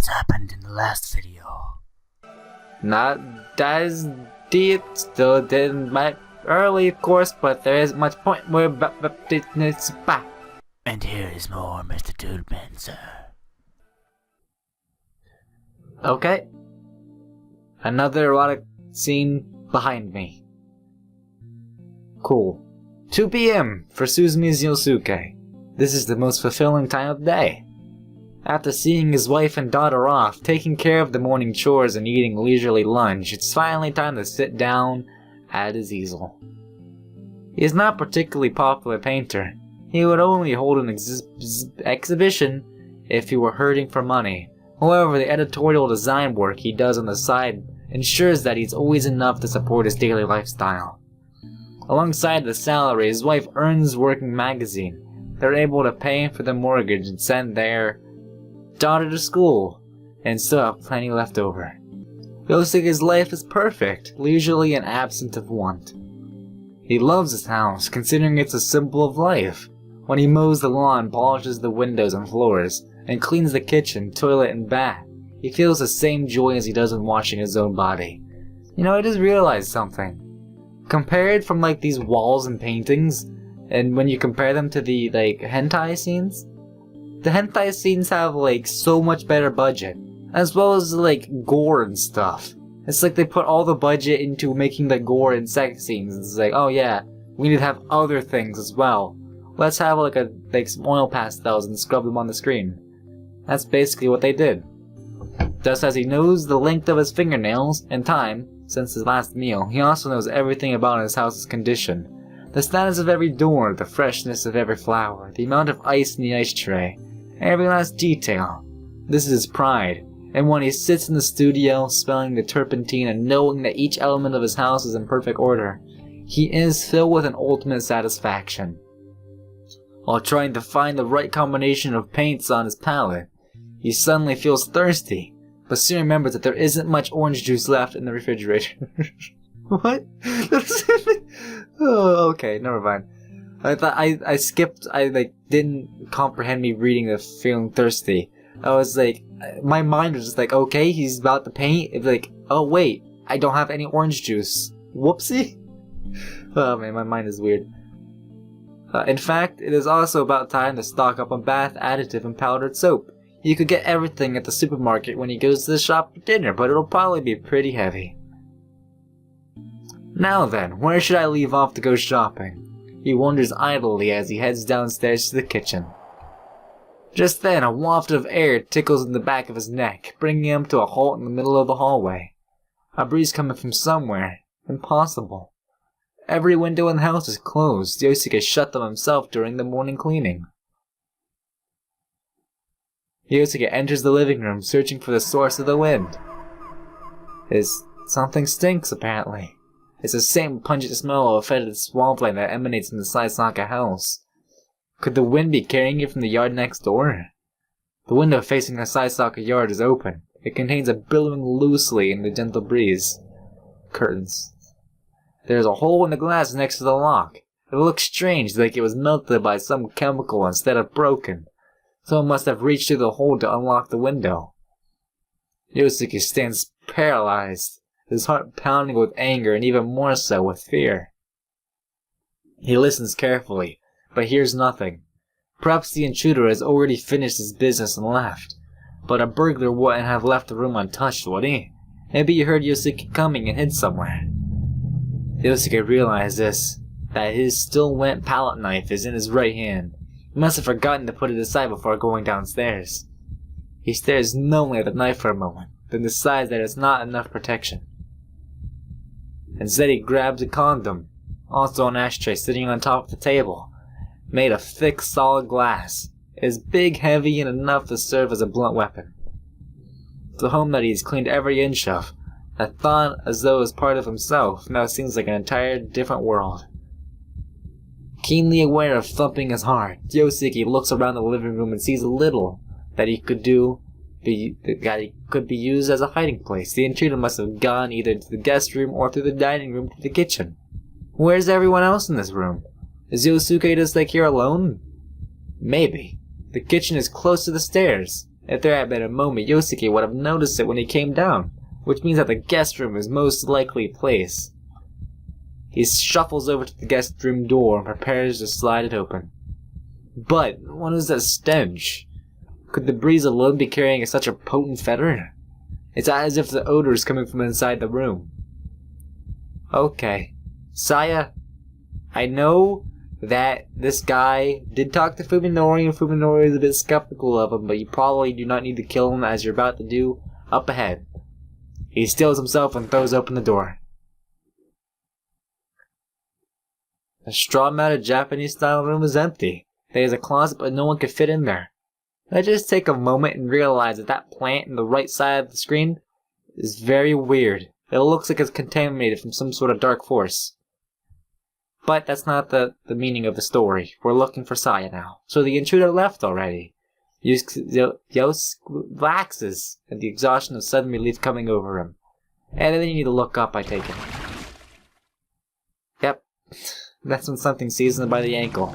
what's happened in the last video. Not as deep, still did my early, of course, but there isn't much point where it's back. And here is more MrDudeManSir. Okay. Another erotic scene behind me. Cool. 2 p.m. for Suzumi's Yosuke. This is the most fulfilling time of day. After seeing his wife and daughter off, taking care of the morning chores and eating leisurely lunch, it's finally time to sit down at his easel. He is not a particularly popular painter. He would only hold an exhibition if he were hurting for money. However, the editorial design work he does on the side ensures that he's always enough to support his daily lifestyle. Alongside the salary, his wife earns working magazine. They're able to pay for the mortgage and send their daughter to school, and still have plenty left over. Yosuke's life is perfect, leisurely and absent of want. He loves his house, considering it's a symbol of life. When he mows the lawn, polishes the windows and floors, and cleans the kitchen, toilet, and bath, he feels the same joy as he does when washing his own body. You know, I just realized something. Compared from these walls and paintings, and when you compare them to the hentai scenes, the hentai scenes have so much better budget, as well as gore and stuff. It's like they put all the budget into making the gore and sex scenes. It's like, oh yeah, we need to have other things as well. Let's have some oil pastels and scrub them on the screen. That's basically what they did. Just as he knows the length of his fingernails and time since his last meal, he also knows everything about his house's condition. The status of every door, the freshness of every flower, the amount of ice in the ice tray, every last detail. This is his pride, and when he sits in the studio, smelling the turpentine and knowing that each element of his house is in perfect order, he is filled with an ultimate satisfaction. While trying to find the right combination of paints on his palette, he suddenly feels thirsty, but soon remembers that there isn't much orange juice left in the refrigerator. What? Oh, okay, never mind. I thought I skipped, didn't comprehend me reading the feeling thirsty. I was my mind was just okay, he's about to paint. It's oh wait, I don't have any orange juice. Whoopsie. Oh man, my mind is weird. In fact, it is also about time to stock up on bath additive and powdered soap. You could get everything at the supermarket when he goes to the shop for dinner, but it'll probably be pretty heavy. Now then, where should I leave off to go shopping? He wonders idly as he heads downstairs to the kitchen. Just then, a waft of air tickles in the back of his neck, bringing him to a halt in the middle of the hallway. A breeze coming from somewhere. Impossible. Every window in the house is closed. Yosuke shut them himself during the morning cleaning. Yosuke enters the living room, searching for the source of the wind. Something stinks, apparently. It's the same pungent smell of a fetid swampland that emanates from the Saisaka house. Could the wind be carrying it from the yard next door? The window facing the Saisaka yard is open. It contains a billowing loosely in the gentle breeze. Curtains. There's a hole in the glass next to the lock. It looks strange, like it was melted by some chemical instead of broken. Someone must have reached through the hole to unlock the window. Yosuke stands paralyzed, his heart pounding with anger and even more so with fear. He listens carefully, but hears nothing. Perhaps the intruder has already finished his business and left. But a burglar wouldn't have left the room untouched, would he? Maybe he heard Yosuke coming and hid somewhere. Yosuke realized that his still wet palette knife is in his right hand. He must have forgotten to put it aside before going downstairs. He stares numbly at the knife for a moment, then decides that it's not enough protection. Instead, he grabs a condom, also an ashtray sitting on top of the table, made of thick, solid glass. It is big, heavy, and enough to serve as a blunt weapon. The home that he's cleaned every inch of, that thought as though it was part of himself, now seems like an entire different world. Keenly aware of thumping his heart, Yosuke looks around the living room and sees little that he could be used as a hiding place. The intruder must have gone either to the guest room or through the dining room to the kitchen. Where's everyone else in this room? Is Yosuke just here alone? Maybe. The kitchen is close to the stairs. If there had been a moment, Yosuke would have noticed it when he came down, which means that the guest room is most likely a place. He shuffles over to the guest room door and prepares to slide it open. But what is that stench? Could the breeze alone be carrying such a potent fetter? It's as if the odor is coming from inside the room. Okay. Saya, I know that this guy did talk to Fuminori, and Fuminori is a bit skeptical of him, but you probably do not need to kill him as you're about to do up ahead. He steels himself and throws open the door. The straw-matted Japanese-style room is empty. There is a closet, but no one could fit in there. Let's just take a moment and realize that that plant in the right side of the screen is very weird. It looks like it's contaminated from some sort of dark force. But that's not the meaning of the story. We're looking for Saya now. So the intruder left already. Yos relaxes at the exhaustion of sudden relief coming over him. And then you need to look up, I take it. Yep. That's when something seizes him by the ankle.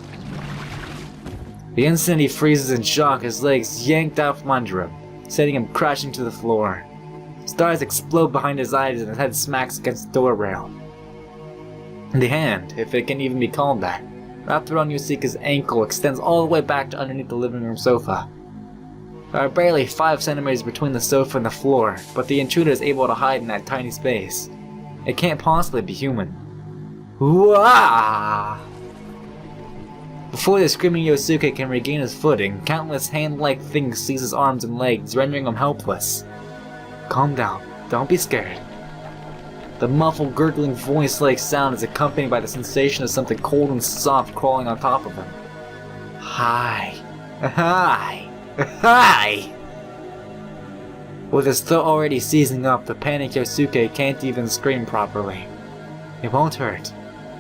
The instant he freezes in shock, his legs yanked out from under him, sending him crashing to the floor. Stars explode behind his eyes and his head smacks against the door rail. The hand, if it can even be called that, wrapped around Yosuke's ankle extends all the way back to underneath the living room sofa. There are barely 5 centimeters between the sofa and the floor, but the intruder is able to hide in that tiny space. It can't possibly be human. Wah! Before the screaming Yosuke can regain his footing, countless hand-like things seize his arms and legs, rendering him helpless. Calm down. Don't be scared. The muffled, gurgling voice-like sound is accompanied by the sensation of something cold and soft crawling on top of him. Hi. Hi. Hi! With his throat already seizing up, the panicked Yosuke can't even scream properly. It won't hurt.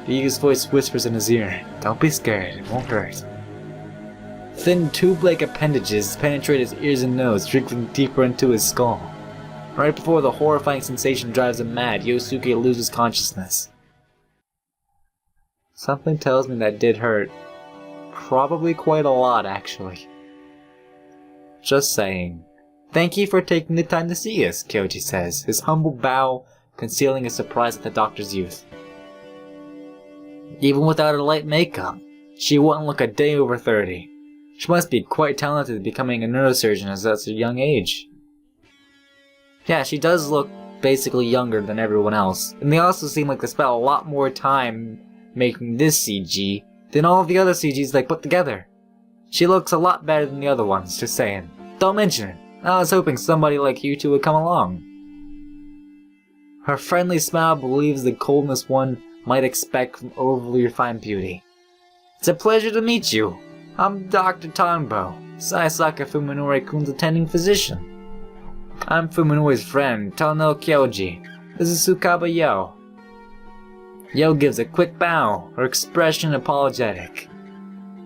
The eagle's voice whispers in his ear. Don't be scared, it won't hurt. Thin tube-like appendages penetrate his ears and nose, drinking deeper into his skull. Right before the horrifying sensation drives him mad, Yosuke loses consciousness. Something tells me that did hurt. Probably quite a lot, actually. Just saying. Thank you for taking the time to see us, Kyoji says, his humble bow concealing his surprise at the doctor's youth. Even without her light makeup, she wouldn't look a day over 30. She must be quite talented at becoming a neurosurgeon at such a young age. Yeah, she does look basically younger than everyone else, and they also seem like they spent a lot more time making this CG than all of the other CGs they put together. She looks a lot better than the other ones, just saying. Don't mention it. I was hoping somebody like you two would come along. Her friendly smile believes the coldness one might expect from overly refined beauty. It's a pleasure to meet you. I'm Dr. Tanbo, Saisaka Fuminori-kun's attending physician. I'm Fuminori's friend, Tano Kyoji. This is Tsukaba Yo. Yo gives a quick bow, her expression apologetic.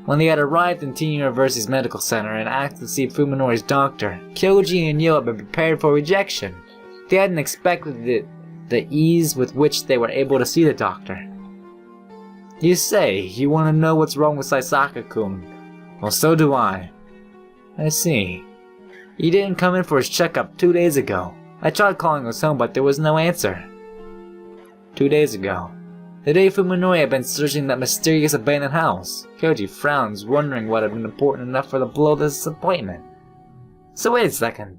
When they had arrived in Teen University's medical center and asked to see Fuminori's doctor, Kyoji and Yo had been prepared for rejection. They hadn't expected the ease with which they were able to see the doctor. You say, you want to know what's wrong with Saisaka-kun. Well, so do I. I see. He didn't come in for his checkup 2 days ago. I tried calling his home, but there was no answer. 2 days ago. The day Fuminori had been searching that mysterious abandoned house. Kyoji frowns, wondering what had been important enough for the blow this disappointment. So wait a second.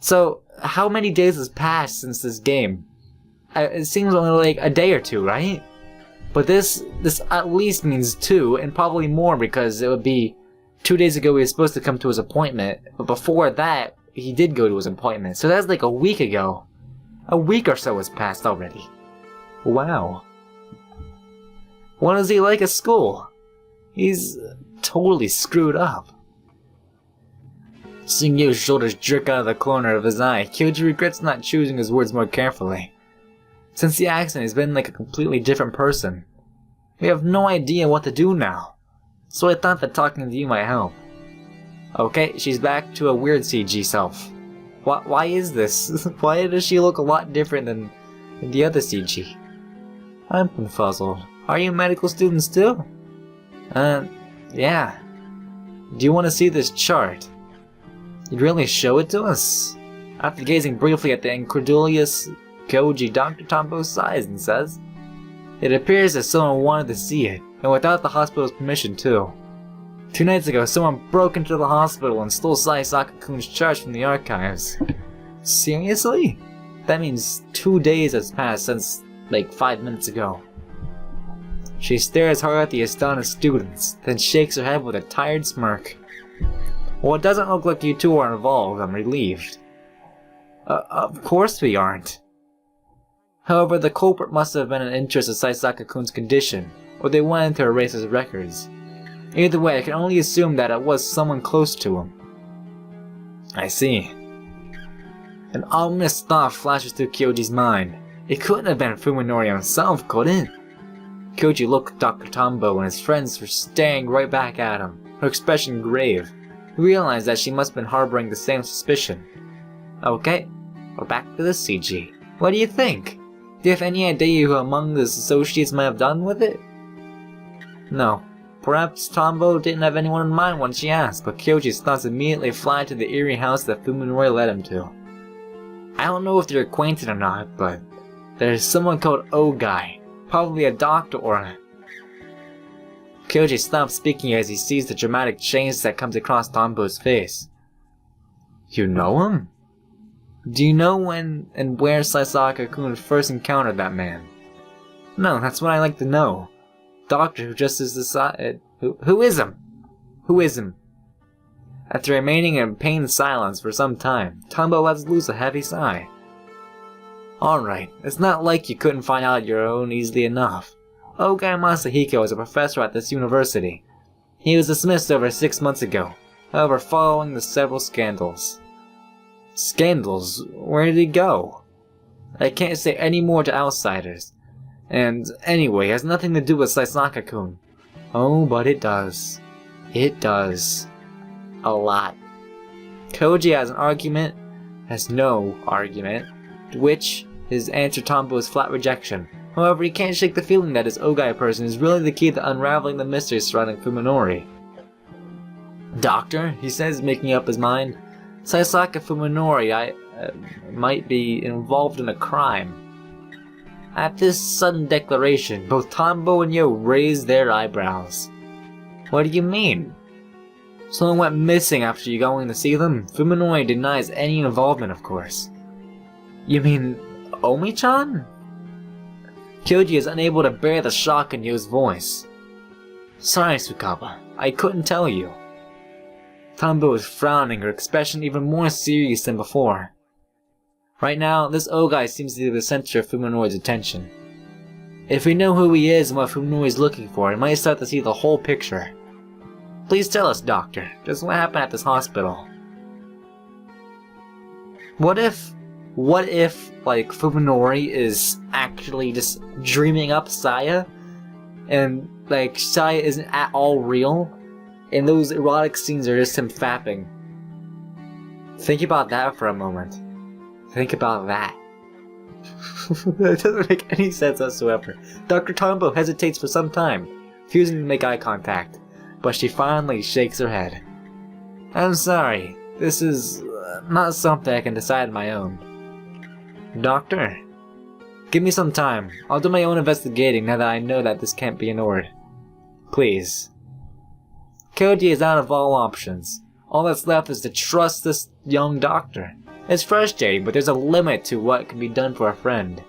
So, how many days has passed since this game? It seems only like a day or two, right? But this at least means 2, and probably more because it would be 2 days ago he was supposed to come to his appointment, but before that, he did go to his appointment. So that's like a week ago. A week or so has passed already. Wow. What is he like at school? He's totally screwed up. Seeing Yo's shoulders jerk out of the corner of his eye, Kyoji regrets not choosing his words more carefully. Since the accident, he's been like a completely different person. We have no idea what to do now. So I thought that talking to you might help. Okay, she's back to a weird CG self. Why is this? Why does she look a lot different than the other CG? I'm confuzzled. Are you medical students too? Yeah. Do you want to see this chart? You'd really show it to us? After gazing briefly at the incredulous Kyoji, Dr. Tombo sighs and says, "It appears that someone wanted to see it, and without the hospital's permission too. 2 nights ago, someone broke into the hospital and stole Saisaka-kun's chart from the archives." Seriously? That means 2 days has passed since, like, 5 minutes ago. She stares hard at the astonished students, then shakes her head with a tired smirk. "Well, it doesn't look like you two are involved. I'm relieved." Of course we aren't. However, the culprit must have been an interest in Saisaka-kun's condition, or they wanted to erase his records. Either way, I can only assume that it was someone close to him. I see. An ominous thought flashes through Kyoji's mind. It couldn't have been Fuminori himself, could it? Kyoji looked at Dr. Tombo and his friends were staring right back at him, her expression grave. He realized that she must have been harboring the same suspicion. Okay, we're back to the CG. What do you think? Do you have any idea who among his associates might have done with it? No. Perhaps Tombo didn't have anyone in mind when she asked, but Kyoji's thoughts immediately fly to the eerie house that Fuminori led him to. I don't know if they're acquainted or not, but there's someone called Ogai, probably a doctor or a... Kyoji stops speaking as he sees the dramatic change that comes across Tombo's face. You know him? Do you know when and where Saisaka-kun first encountered that man? No, that's what I like to know. Doctor who just is decided... Who is him? Who is him? After remaining in pained silence for some time, Tombo lets loose a heavy sigh. Alright, it's not like you couldn't find out your own easily enough. Ogai Masahiko is a professor at this university. He was dismissed over 6 months ago, however following the several scandals. Scandals? Where did he go? I can't say any more to outsiders. And anyway, it has nothing to do with Saisaka-kun. Oh, but it does. It does. A lot. Koji has an argument, has no argument, to which his answer Tombo is flat rejection. However, he can't shake the feeling that his Ogai person is really the key to unraveling the mystery surrounding Fuminori. Doctor, he says, making up his mind, Saisaka Fuminori might be involved in a crime. At this sudden declaration, both Tombo and Yo raised their eyebrows. What do you mean? Someone went missing after you going to see them? Fuminori denies any involvement, of course. You mean Omi-chan? Kyoji is unable to bear the shock in Yo's voice. Sorry, Tsukawa, I couldn't tell you. Tombo is frowning, her expression even more serious than before. Right now, this Ogai seems to be the center of Fuminori's attention. If we know who he is and what Fuminori is looking for, we might start to see the whole picture. Please tell us, Doctor, just what happened at this hospital. What if, like, Fuminori is actually just dreaming up Saya? And, like, Saya isn't at all real? And those erotic scenes are just him fapping. Think about that for a moment. Think about that. That doesn't make any sense whatsoever. Dr. Tombo hesitates for some time, refusing to make eye contact, but she finally shakes her head. I'm sorry, this is not something I can decide on my own. Doctor, give me some time. I'll do my own investigating now that I know that this can't be ignored. Please. Koji is out of all options. All that's left is to trust this young doctor. It's frustrating, but there's a limit to what can be done for a friend.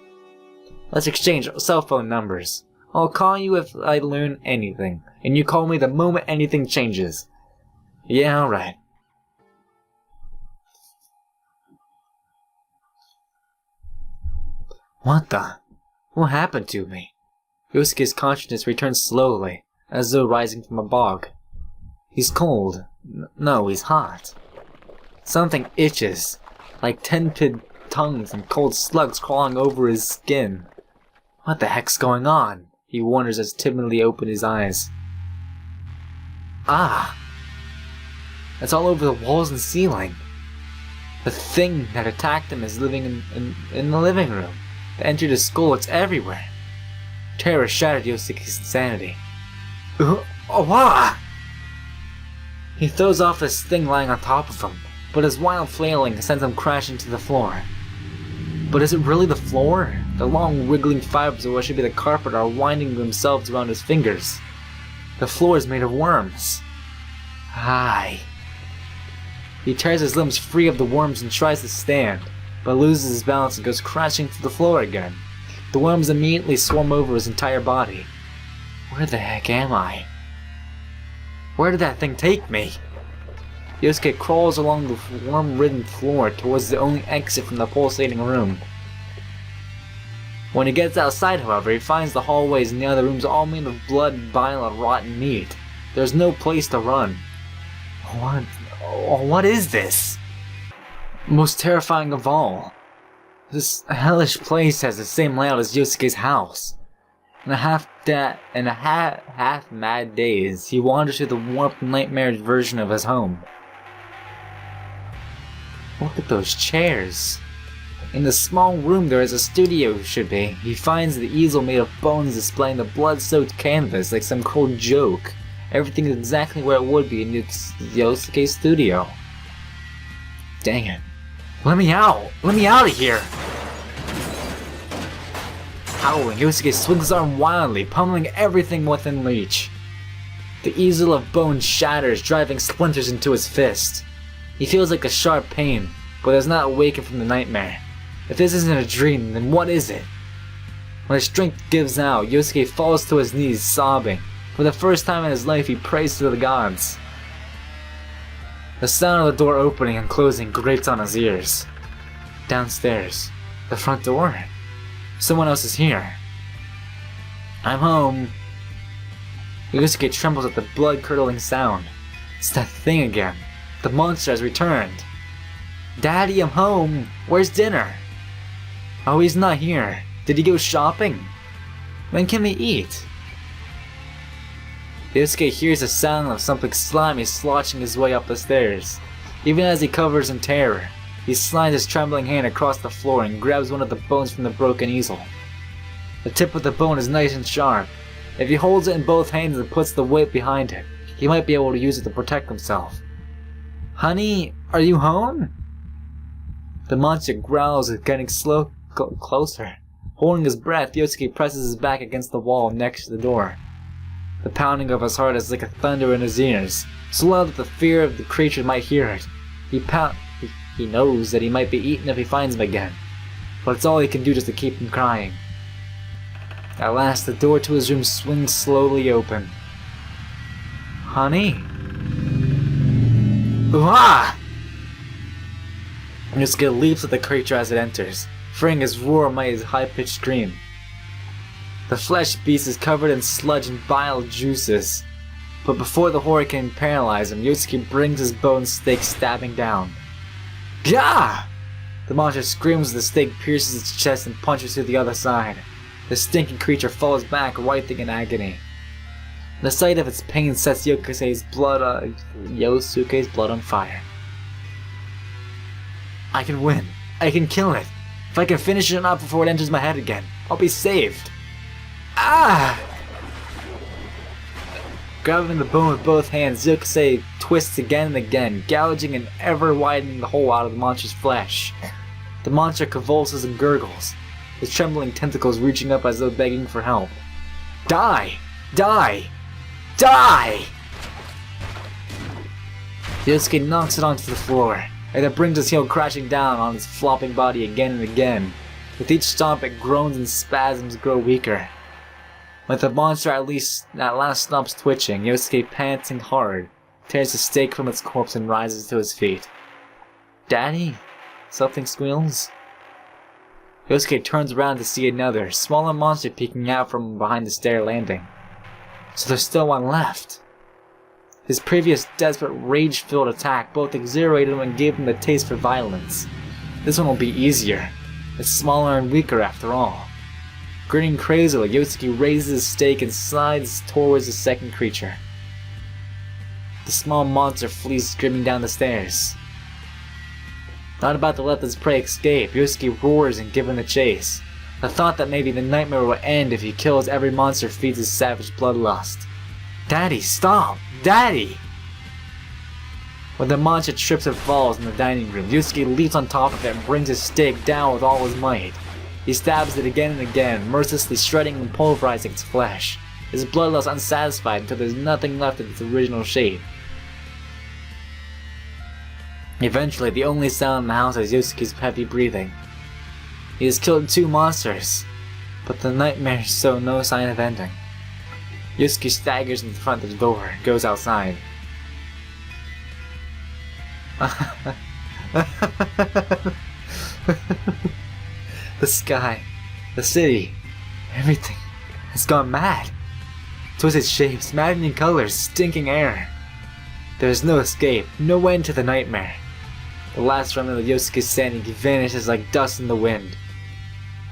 Let's exchange cell phone numbers. I'll call you if I learn anything, and you call me the moment anything changes. Yeah, alright. What the? What happened to me? Yosuke's consciousness returns slowly, as though rising from a bog. He's cold. No, he's hot. Something itches, like tepid tongues and cold slugs crawling over his skin. What the heck's going on? He wonders as timidly opens his eyes. Ah! It's all over the walls and ceiling. The thing that attacked him is living in the living room. It entered his skull, it's everywhere. Terror shattered Yosuke's insanity. Oh, wow! He throws off this thing lying on top of him. but his wild flailing sends him crashing to the floor. But is it really the floor? The long wriggling fibers of what should be the carpet are winding themselves around his fingers. The floor is made of worms. Aye. He tears his limbs free of the worms and tries to stand, but loses his balance and goes crashing to the floor again. The worms immediately swarm over his entire body. Where the heck am I? Where did that thing take me? Yosuke crawls along the worm-ridden floor towards the only exit from the pulsating room. When he gets outside, however, he finds the hallways and the other rooms all made of blood, bile, and rotten meat. There's no place to run. What is this? Most terrifying of all, this hellish place has the same layout as Yosuke's house. In a half mad daze, he wanders through the warped, nightmarish version of his home. Look at those chairs. In the small room there is a studio should be. He finds the easel made of bones displaying the blood-soaked canvas like some cold joke. Everything is exactly where it would be in Yosuke's studio. Dang it. Let me out! Let me out of here! Howling, Yosuke swings his arm wildly, pummeling everything within reach. The easel of bone shatters, driving splinters into his fist. He feels like a sharp pain, but is not awakened from the nightmare. If this isn't a dream, then what is it? When his strength gives out, Yosuke falls to his knees, sobbing. For the first time in his life, he prays to the gods. The sound of the door opening and closing grates on his ears. Downstairs. The front door. Someone else is here. I'm home. Yosuke trembles at the blood-curdling sound. It's that thing again. The monster has returned. Daddy, I'm home. Where's dinner? Oh, he's not here. Did he go shopping? When can we eat? Yosuke hears the sound of something slimy sloshing his way up the stairs. Even as he covers in terror, he slides his trembling hand across the floor and grabs one of the bones from the broken easel. The tip of the bone is nice and sharp. If he holds it in both hands and puts the weight behind it, he might be able to use it to protect himself. Honey, are you home? The monster growls, getting closer. Holding his breath, Yosuke presses his back against the wall next to the door. The pounding of his heart is like a thunder in his ears, so loud that the fear of the creature might hear it. He knows that he might be eaten if he finds him again, but it's all he can do just to keep from crying. At last, the door to his room swings slowly open. Honey? Ah! Yosuke leaps at the creature as it enters, freeing his roar amid his high-pitched scream. The flesh beast is covered in sludge and bile juices, but before the horror can paralyze him, Yosuke brings his bone stake stabbing down. Gah! The monster screams as the stake pierces its chest and punches to the other side. The stinking creature falls back, writhing in agony. The sight of its pain sets Yosuke's blood on fire. I can win. I can kill it. If I can finish it off before it enters my head again, I'll be saved. Ah! Grabbing the bone with both hands, Yosuke twists again and again, gouging and ever widening the hole out of the monster's flesh. The monster convulses and gurgles, his trembling tentacles reaching up as though begging for help. Die! Die! Die! Yosuke knocks it onto the floor, and it brings his heel crashing down on its flopping body again and again. With each stomp, it groans and spasms grow weaker. When the monster at last stops twitching, Yosuke, panting hard, tears the stake from its corpse and rises to his feet. Daddy? Something squeals. Yosuke turns around to see another, smaller monster peeking out from behind the stair landing. So there's still one left. His previous desperate, rage-filled attack both exhilarated him and gave him the taste for violence. This one will be easier. It's smaller and weaker after all. Grinning crazily, Yosuke raises his stake and slides towards the second creature. The small monster flees screaming down the stairs. Not about to let this prey escape, Yosuke roars and gives him the chase. The thought that maybe the nightmare will end if he kills every monster feeds his savage bloodlust. Daddy, stop! Daddy! When the monster trips and falls in the dining room, Yusuke leaps on top of it and brings his stake down with all his might. He stabs it again and again, mercilessly shredding and pulverizing its flesh, his bloodlust unsatisfied until there's nothing left of its original shape. Eventually, the only sound in the house is Yusuke's heavy breathing. He has killed 2 monsters, but the nightmares show no sign of ending. Yusuke staggers in front of the door and goes outside. The sky, the city, everything has gone mad. Twisted shapes, maddening colors, stinking air. There is no escape, no end to the nightmare. The last remnant of Yosuke's sanity vanishes like dust in the wind.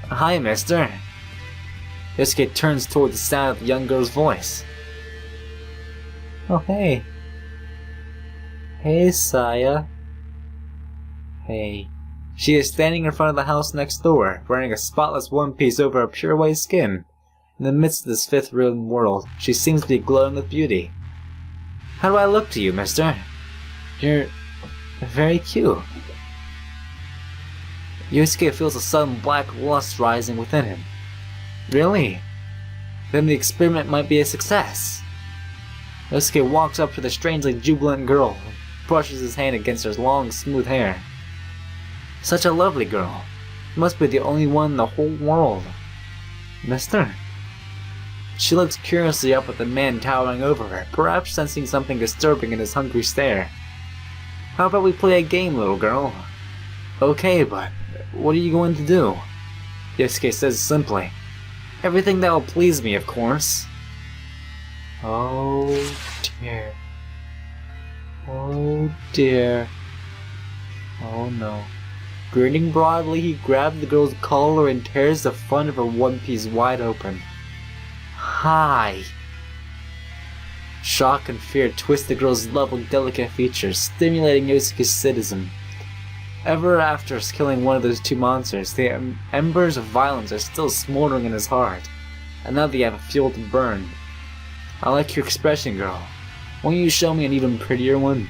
Hi, mister. Yosuke turns toward the sound of the young girl's voice. Oh, hey. Hey, Saya. Hey. She is standing in front of the house next door, wearing a spotless one piece over her pure white skin. In the midst of this fifth-room world, she seems to be glowing with beauty. How do I look to you, mister? You're very cute. Yusuke feels a sudden black lust rising within him. Really? Then the experiment might be a success. Yusuke walks up to the strangely jubilant girl and brushes his hand against her long, smooth hair. Such a lovely girl. Must be the only one in the whole world. Mister? She looks curiously up at the man towering over her, perhaps sensing something disturbing in his hungry stare. How about we play a game, little girl? Okay, but what are you going to do? Yusuke says simply. Everything that will please me, of course. Oh dear. Oh dear. Oh no. Grinning broadly, he grabs the girl's collar and tears the front of her one piece wide open. Hi! Shock and fear twist the girl's lovely, delicate features, stimulating Yosuke's sadism. Ever after killing one of those 2 monsters, the embers of violence are still smoldering in his heart, and now they have fuel to burn. I like your expression, girl. Won't you show me an even prettier one?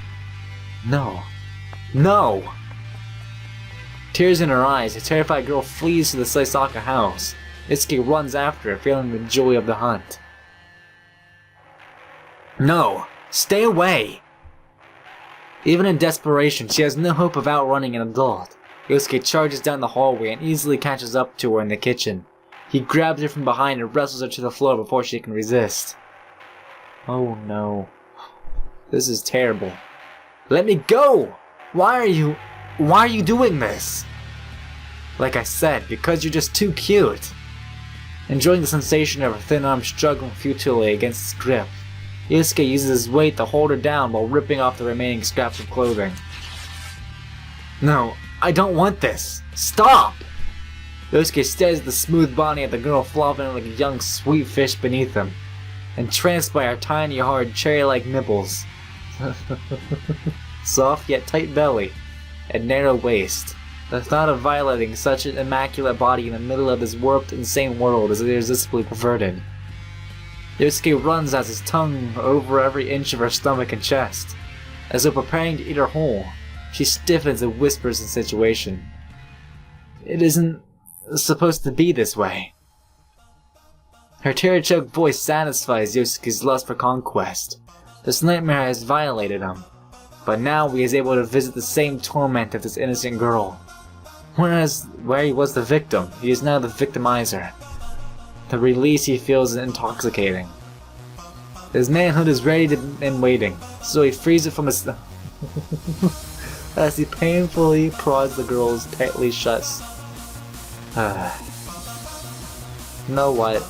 No. No! Tears in her eyes, the terrified girl flees to the Saisaka house. Yusuke runs after her, feeling the joy of the hunt. No! Stay away! Even in desperation, she has no hope of outrunning an adult. Yusuke charges down the hallway and easily catches up to her in the kitchen. He grabs her from behind and wrestles her to the floor before she can resist. Oh no. This is terrible. Let me go! Why are you doing this? Like I said, because you're just too cute. Enjoying the sensation of her thin arm struggling futilely against his grip, Yusuke uses his weight to hold her down while ripping off the remaining scraps of clothing. No, I don't want this. Stop! Yusuke stares at the smooth body of the girl flopping like a young sweet fish beneath him, entranced by her tiny, hard, cherry-like nipples. Soft yet tight belly, and narrow waist. The thought of violating such an immaculate body in the middle of this warped, insane world is irresistibly perverted. Yusuke runs as his tongue over every inch of her stomach and chest. As though preparing to eat her whole, she stiffens and whispers in situation. It isn't supposed to be this way. Her tear-choked voice satisfies Yosuke's lust for conquest. This nightmare has violated him, but now he is able to visit the same torment of this innocent girl. Whereas where he was the victim, he is now the victimizer. The release he feels is intoxicating. His manhood is ready and waiting, so he frees it from his as he painfully prods the girl's tightly shut. You know what?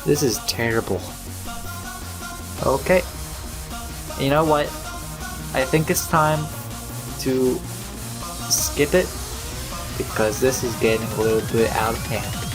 This is terrible. Okay. You know what? I think it's time to skip it because this is getting a little bit out of hand.